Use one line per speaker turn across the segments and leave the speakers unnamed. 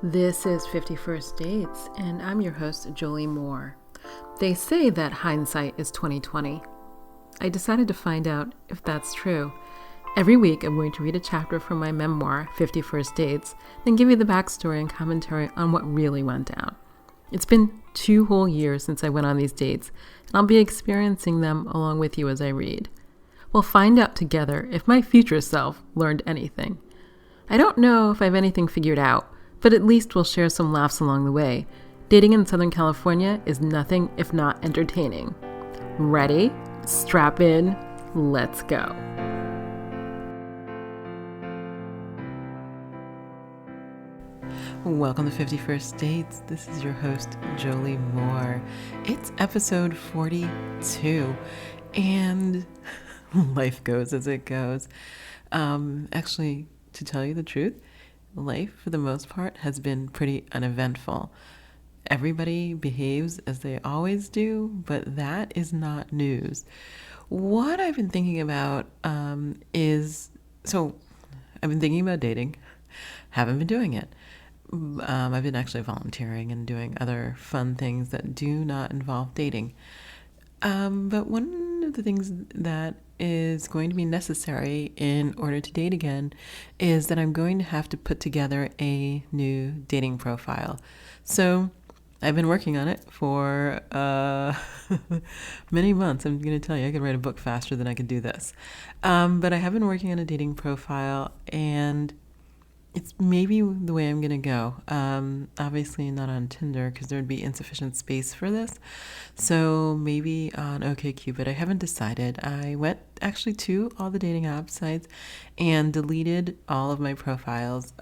This is 51st Dates, and I'm your host, Jolie Moore. They say that hindsight is 2020. I decided to find out if that's true. Every week, I'm going to read a chapter from my memoir, 51st Dates, then give you the backstory and commentary on what really went down. It's been 2 whole years since I went on these dates, and I'll be experiencing them along with you as I read. We'll find out together if my future self learned anything. I don't know if I have anything figured out, but at least we'll share some laughs along the way. Dating in Southern California is nothing if not entertaining. Ready? Strap in. Let's go. Welcome to 51st Dates. This is your host, Jolie Moore. It's episode 42, and life goes as it goes. Actually, to tell you the truth, life, for the most part, has been pretty uneventful. Everybody behaves as they always do, but that is not news. What I've been thinking about I've been thinking about dating. Haven't been doing it. I've been actually volunteering and doing other fun things that do not involve dating. But one of the things that is going to be necessary in order to date again is that I'm going to have to put together a new dating profile. So I've been working on it for many months. I'm going to tell you, I could write a book faster than I could do this. But I have been working on a dating profile, and it's maybe the way I'm going to go. Obviously not on Tinder because there would be insufficient space for this. So maybe on OkCupid. I haven't decided. I went actually to all the dating app sites and deleted all of my profiles,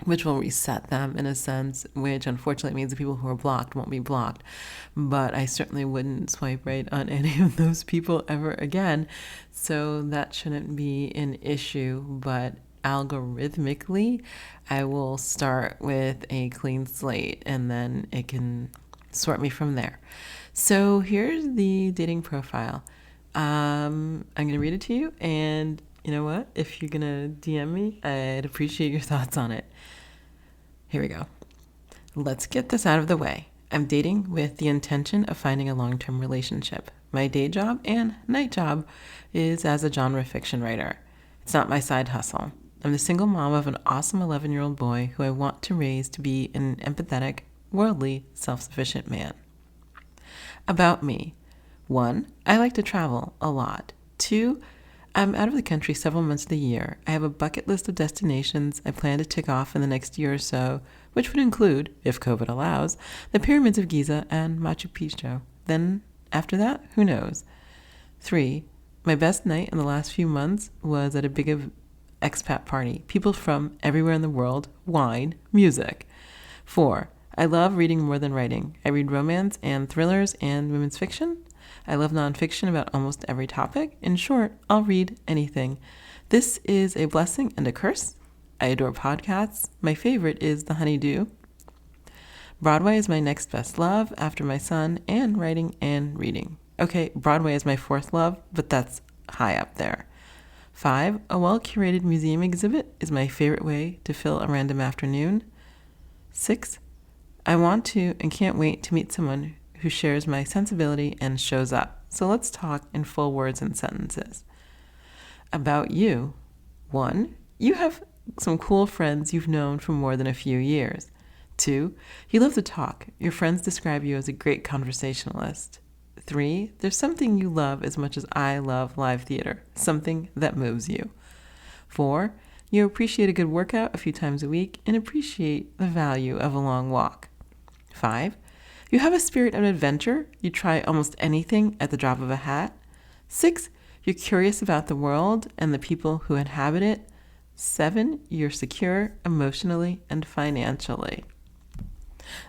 which will reset them in a sense, which unfortunately means the people who are blocked won't be blocked. But I certainly wouldn't swipe right on any of those people ever again. So that shouldn't be an issue, but algorithmically, I will start with a clean slate and then it can sort me from there. So here's the dating profile. I'm going to read it to you, and you know what? If you're going to DM me, I'd appreciate your thoughts on it. Here we go. Let's get this out of the way. I'm dating with the intention of finding a long-term relationship. My day job and night job is as a genre fiction writer. It's not my side hustle. I'm the single mom of an awesome 11-year-old boy who I want to raise to be an empathetic, worldly, self-sufficient man. About me. 1, I like to travel a lot. 2, I'm out of the country several months of the year. I have a bucket list of destinations I plan to tick off in the next year or so, which would include, if COVID allows, the pyramids of Giza and Machu Picchu. Then, after that, who knows? 3, my best night in the last few months was at a big expat party. People from everywhere in the world, wine, music. 4, I love reading more than writing. I read romance and thrillers and women's fiction. I love nonfiction about almost every topic. In short, I'll read anything. This is a blessing and a curse. I adore podcasts. My favorite is The Honeydew. Broadway is my next best love after my son and writing and reading. Okay, Broadway is my 4th love, but that's high up there. 5, a well-curated museum exhibit is my favorite way to fill a random afternoon. 6, I want to and can't wait to meet someone who shares my sensibility and shows up. So let's talk in full words and sentences. About you. 1, you have some cool friends you've known for more than a few years. 2, you love to talk. Your friends describe you as a great conversationalist. 3, there's something you love as much as I love live theater, something that moves you. 4, you appreciate a good workout a few times a week and appreciate the value of a long walk. 5, you have a spirit of adventure. You try almost anything at the drop of a hat. 6, you're curious about the world and the people who inhabit it. 7, you're secure emotionally and financially.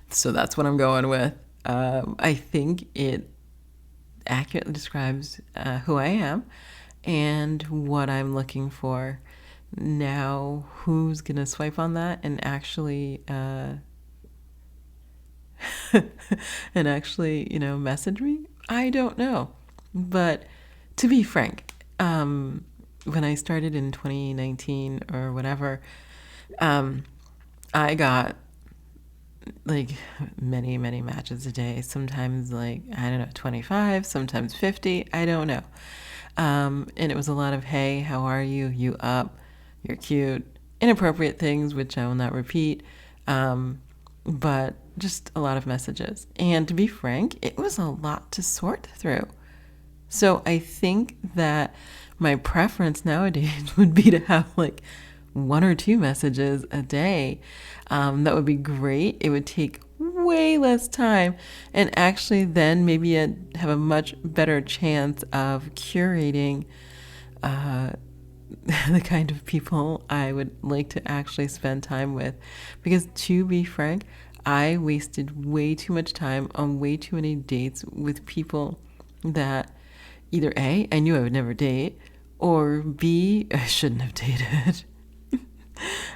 So that's what I'm going with. I think it accurately describes who I am and what I'm looking for. Now, who's going to swipe on that and actually message me? I don't know. But to be frank, when I started in 2019 or whatever, I got like many, many matches a day. Sometimes like, I don't know, 25, sometimes 50. I don't know. And it was a lot of, hey, how are you? You up? You're cute. Inappropriate things, which I will not repeat. But just a lot of messages. And to be frank, it was a lot to sort through. So I think that my preference nowadays would be to have like one or two messages a day. That would be great. It would take way less time. And actually, then maybe I'd have a much better chance of curating the kind of people I would like to actually spend time with. Because to be frank, I wasted way too much time on way too many dates with people that either A, I knew I would never date, or B, I shouldn't have dated.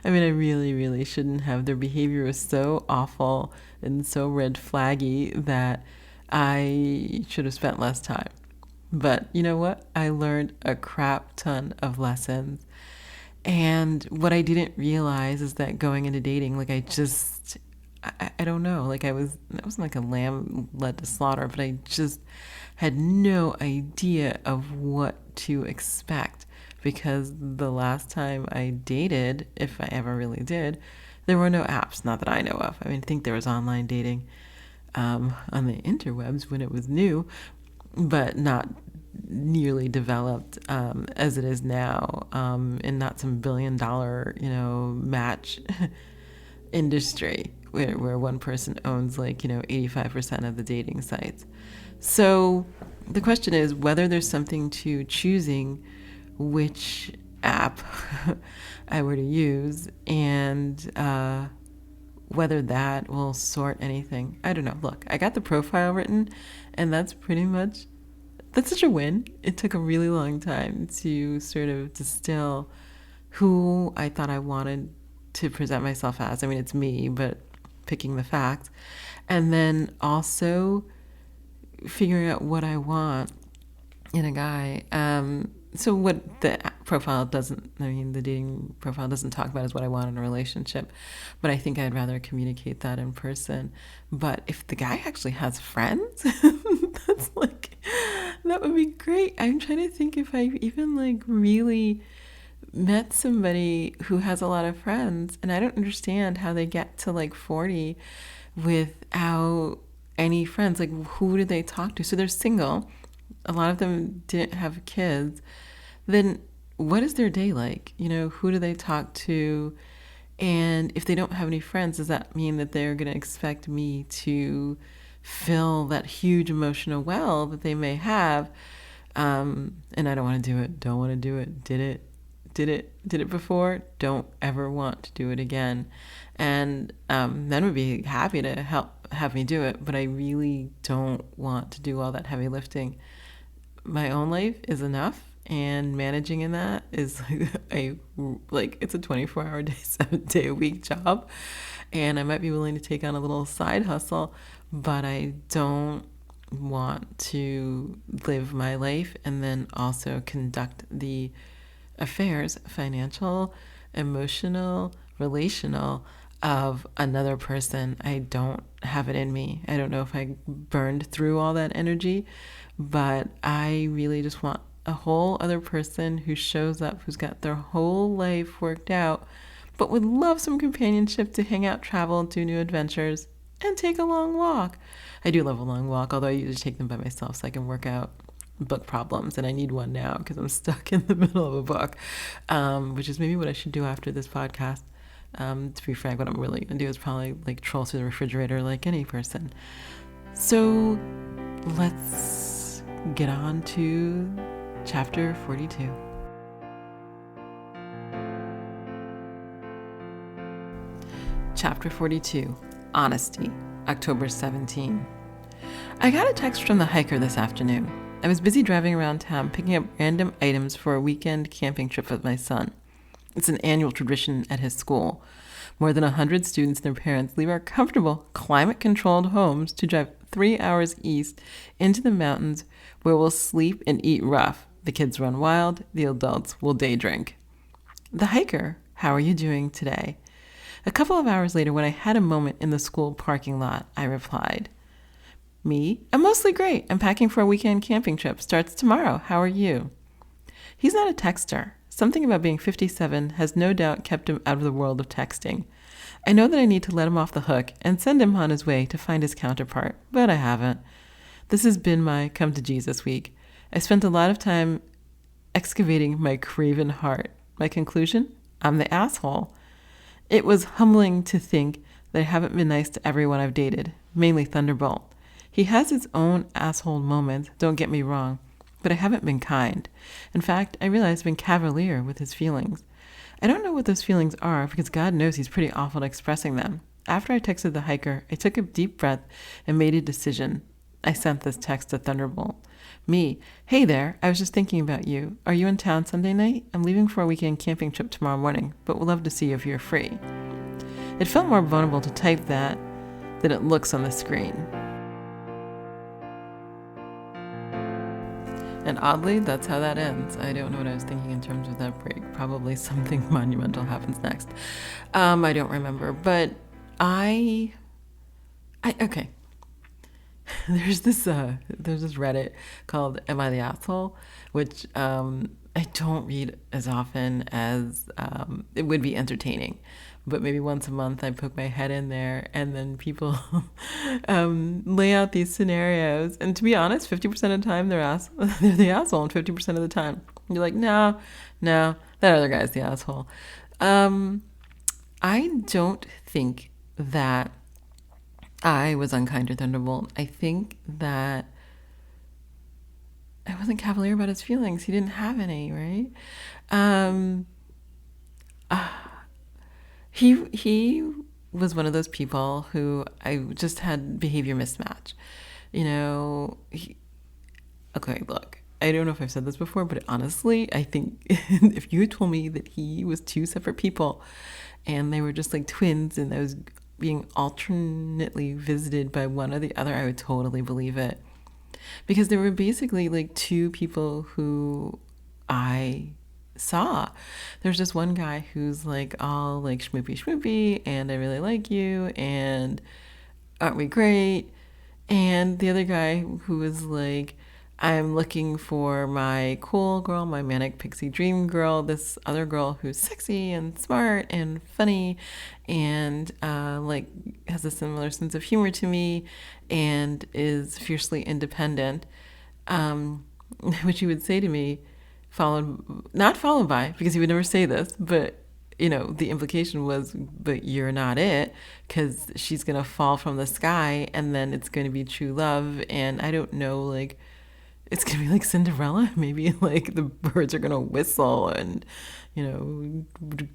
I mean, I really, really shouldn't have. Their behavior was so awful and so red flaggy that I should have spent less time. But you know what? I learned a crap ton of lessons. And what I didn't realize is that going into dating, like I don't know, like I wasn't like a lamb led to slaughter, but I just had no idea of what to expect because the last time I dated, if I ever really did, there were no apps, not that I know of. I mean, I think there was online dating on the interwebs when it was new, but not nearly developed as it is now, and not some $1 billion, match industry where one person owns 85% of the dating sites. So the question is whether there's something to choosing which app I were to use and whether that will sort anything. I don't know. Look, I got the profile written and that's such a win. It took a really long time to sort of distill who I thought I wanted to present myself as. I mean, it's me, but picking the facts. And then also figuring out what I want in a guy. So what the dating profile doesn't talk about is what I want in a relationship. But I think I'd rather communicate that in person. But if the guy actually has friends, that would be great. I'm trying to think if I even really met somebody who has a lot of friends, and I don't understand how they get to 40 without any friends. Like, who do they talk to? So they're single. A lot of them didn't have kids. Then what is their day like? Who do they talk to? And if they don't have any friends, does that mean that they're going to expect me to fill that huge emotional well that they may have? And I don't want to do it. Don't want to do it. Did it before, don't ever want to do it again. And then would be happy to have me do it, but I really don't want to do all that heavy lifting. My own life is enough, and managing in that is it's a 24-hour day, 7-day-a-week job, and I might be willing to take on a little side hustle, but I don't want to live my life and then also conduct the affairs, financial, emotional, relational, of another person. I don't have it in me. I don't know if I burned through all that energy, but I really just want a whole other person who shows up, who's got their whole life worked out, but would love some companionship to hang out, travel, do new adventures, and take a long walk. I do love a long walk, although I usually take them by myself so I can work out book problems, and I need one now because I'm stuck in the middle of a book, which is maybe what I should do after this podcast. To be frank, what I'm really going to do is probably troll through the refrigerator like any person. So let's get on to chapter 42. Chapter 42, Honesty, October 17. I got a text from the hiker this afternoon. I was busy driving around town picking up random items for a weekend camping trip with my son. It's an annual tradition at his school. More than 100 students and their parents leave our comfortable, climate-controlled homes to drive 3 hours east into the mountains where we'll sleep and eat rough. The kids run wild, the adults will day drink. The hiker, how are you doing today? A couple of hours later, when I had a moment in the school parking lot, I replied, "Me? I'm mostly great. I'm packing for a weekend camping trip. Starts tomorrow. How are you?" He's not a texter. Something about being 57 has no doubt kept him out of the world of texting. I know that I need to let him off the hook and send him on his way to find his counterpart, but I haven't. This has been my come to Jesus week. I spent a lot of time excavating my craven heart. My conclusion? I'm the asshole. It was humbling to think that I haven't been nice to everyone I've dated, mainly Thunderbolt. He has his own asshole moments, don't get me wrong, but I haven't been kind. In fact, I realize I've been cavalier with his feelings. I don't know what those feelings are because God knows he's pretty awful at expressing them. After I texted the hiker, I took a deep breath and made a decision. I sent this text to Thunderbolt. Me, hey there, I was just thinking about you. Are you in town Sunday night? I'm leaving for a weekend camping trip tomorrow morning, but would love to see you if you're free. It felt more vulnerable to type that than it looks on the screen. And oddly, that's how that ends. I don't know what I was thinking in terms of that break. Probably something monumental happens next. I don't remember, but okay. There's this Reddit called "Am I the Asshole?" which I don't read as often as it would be entertaining. But maybe once a month I poke my head in there, and then people lay out these scenarios. And to be honest, 50% of the time they're the asshole, and 50% of the time you're like, no, that other guy's the asshole. I don't think that I was unkind to Thunderbolt. I think that I wasn't cavalier about his feelings. He didn't have any, right? He was one of those people who I just had behavior mismatch. Okay, look, I don't know if I've said this before, but honestly, I think if you had told me that he was two separate people and they were just like twins and I was being alternately visited by one or the other, I would totally believe it. Because there were basically like two people who I saw. There's this one guy who's like all like schmoopy and I really like you and aren't we great? And the other guy who was like, I'm looking for my cool girl, my manic pixie dream girl, this other girl who's sexy and smart and funny and like has a similar sense of humor to me and is fiercely independent, which he would say to me, not followed by, because he would never say this, but the implication was, but you're not it, because she's going to fall from the sky and then it's going to be true love. And I don't know, like, it's going to be like Cinderella. Maybe like the birds are going to whistle and,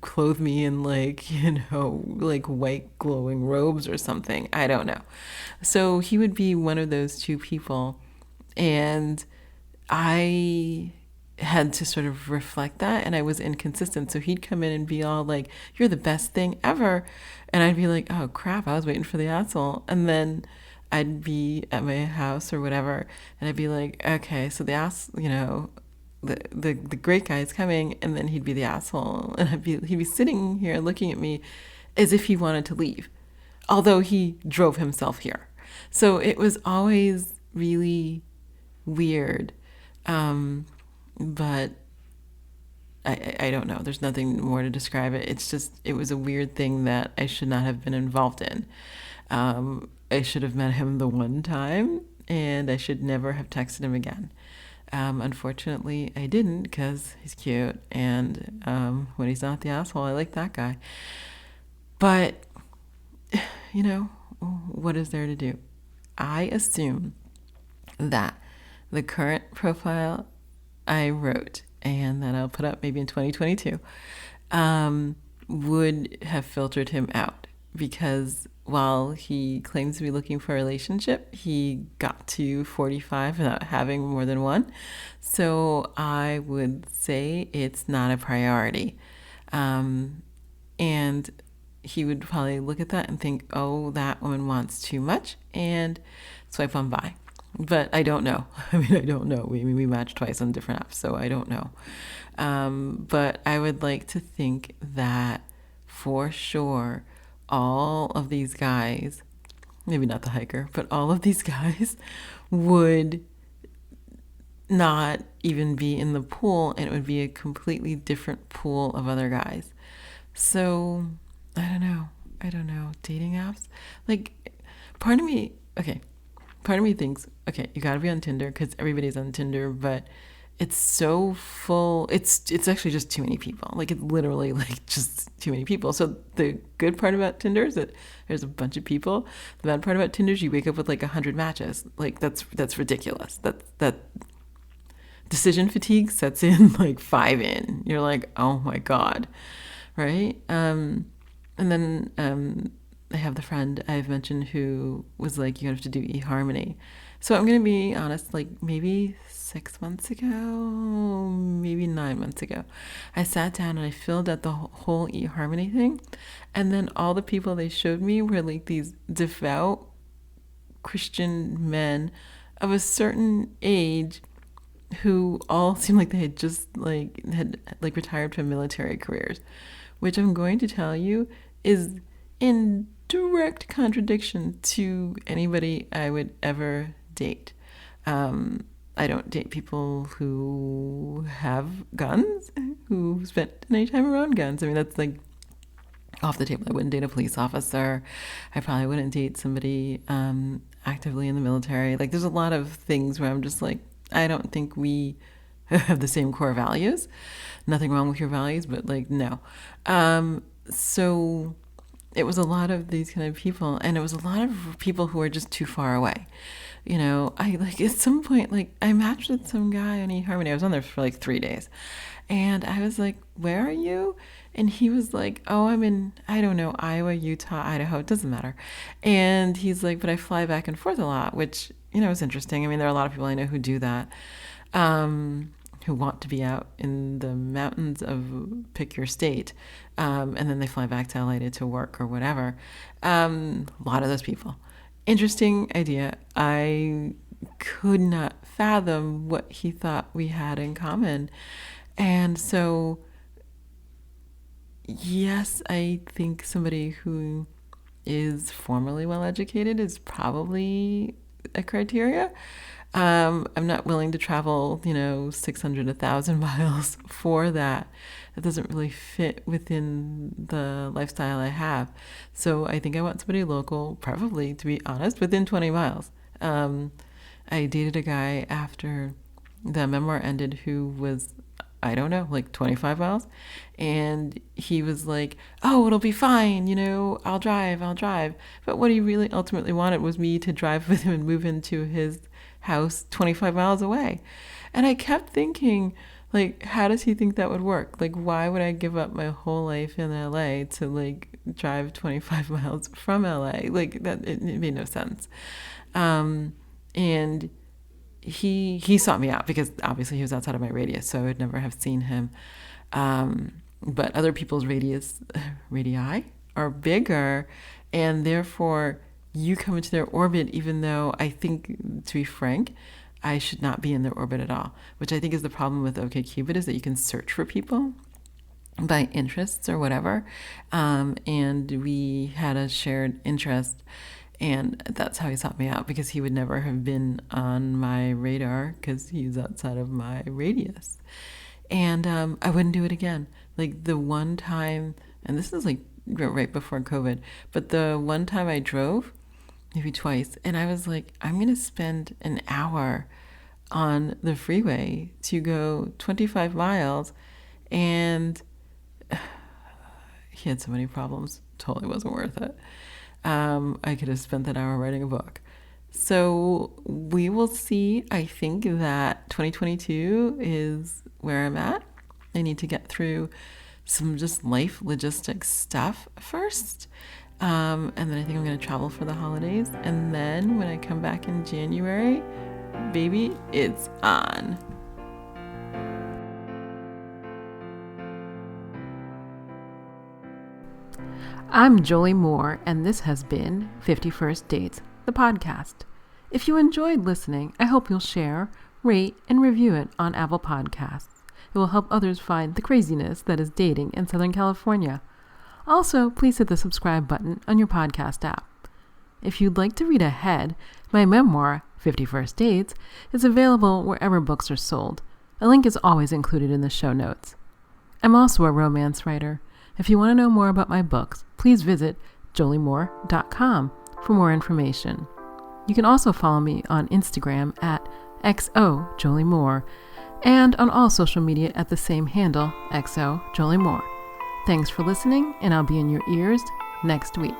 clothe me in like, like white glowing robes or something. I don't know. So he would be one of those two people. And I had to sort of reflect that, and I was inconsistent. So he'd come in and be all like, you're the best thing ever. And I'd be like, oh crap, I was waiting for the asshole. And then I'd be at my house or whatever, and I'd be like, okay, so the great guy is coming, and then he'd be the asshole, and he'd be sitting here looking at me as if he wanted to leave, although he drove himself here. So it was always really weird, but I don't know. There's nothing more to describe it. It's just, it was a weird thing that I should not have been involved in. I should have met him the one time, and I should never have texted him again. Unfortunately, I didn't, because he's cute, and when he's not the asshole, I like that guy. But, what is there to do? I assume that the current profile I wrote, and that I'll put up maybe in 2022, would have filtered him out, because while he claims to be looking for a relationship, he got to 45 without having more than one. So I would say it's not a priority. And he would probably look at that and think, oh, that woman wants too much, and swipe on by. But I don't know. I don't know. We matched twice on different apps, so I don't know. But I would like to think that for sure all of these guys, maybe not the hiker, but all of these guys would not even be in the pool, and it would be a completely different pool of other guys. So I don't know. Dating apps, like, part of me, okay, part of me thinks, okay, you got to be on Tinder because everybody's on Tinder, but it's so full. It's actually just too many people. Like, it's literally like just too many people. So the good part about Tinder is that there's a bunch of people. The bad part about Tinder is you wake up with like 100 matches. Like, that's ridiculous. That decision fatigue sets in like 5 in. You're like, oh my God, right? And then I have the friend I've mentioned who was like, you have to do eHarmony. So I'm going to be honest, like maybe 6 months ago, maybe 9 months ago, I sat down and I filled out the whole eHarmony thing. And then all the people they showed me were like these devout Christian men of a certain age who all seemed like they had just had retired from military careers, which I'm going to tell you is in direct contradiction to anybody I would ever date. I don't date people who have guns, who spent any time around guns. I mean, that's like off the table. I wouldn't date a police officer. I probably wouldn't date somebody actively in the military. Like, there's a lot of things where I'm just like, I don't think we have the same core values. Nothing wrong with your values, but like, no. So it was a lot of these kind of people, and it was a lot of people who are just too far away. You know, I like at some point, like I matched with some guy on eHarmony. I was on there for like 3 days, and I was like, "Where are you?" And he was like, "Oh, I'm in, I don't know, Iowa, Utah, Idaho. It doesn't matter." And he's like, "But I fly back and forth a lot," which, you know, is interesting. I mean, there are a lot of people I know who do that. Who want to be out in the mountains of pick your state, and then they fly back to LA to work or whatever. A lot of those people. Interesting idea. I could not fathom what he thought we had in common. And so, yes, I think somebody who is formally well educated is probably a criteria. I'm not willing to travel, 600, 1,000 miles for that. It doesn't really fit within the lifestyle I have. So I think I want somebody local, preferably, to be honest, within 20 miles. I dated a guy after the memoir ended who was, I don't know, like 25 miles. And he was like, "Oh, it'll be fine, I'll drive. But what he really ultimately wanted was me to drive with him and move into his house 25 miles away. And I kept thinking, like, how does he think that would work? Like, why would I give up my whole life in LA to like drive 25 miles from LA? Like, that it made no sense. And he sought me out because obviously he was outside of my radius, so I would never have seen him. But other people's radii are bigger, and therefore you come into their orbit, even though I think, to be frank, I should not be in their orbit at all, which I think is the problem with OkCupid, is that you can search for people by interests or whatever. And we had a shared interest, and that's how he sought me out, because he would never have been on my radar because he's outside of my radius. And I wouldn't do it again. Like, the one time, and this is like right before COVID, but the one time I drove, maybe twice, and I was like, I'm going to spend an hour on the freeway to go 25 miles, and he had so many problems, totally wasn't worth it. I could have spent that hour writing a book. So we will see. I think that 2022 is where I'm at. I need to get through some just life logistics stuff first. And then I think I'm going to travel for the holidays. And then when I come back in January, baby, it's on. I'm Jolie Moore, and this has been 51st Dates, the podcast. If you enjoyed listening, I hope you'll share, rate, and review it on Apple Podcasts. It will help others find the craziness that is dating in Southern California. Also, please hit the subscribe button on your podcast app. If you'd like to read ahead, my memoir, 50 First Dates, is available wherever books are sold. A link is always included in the show notes. I'm also a romance writer. If you want to know more about my books, please visit joliemoore.com for more information. You can also follow me on Instagram at xojoliemoore and on all social media at the same handle, xojoliemoore. Thanks for listening, and I'll be in your ears next week.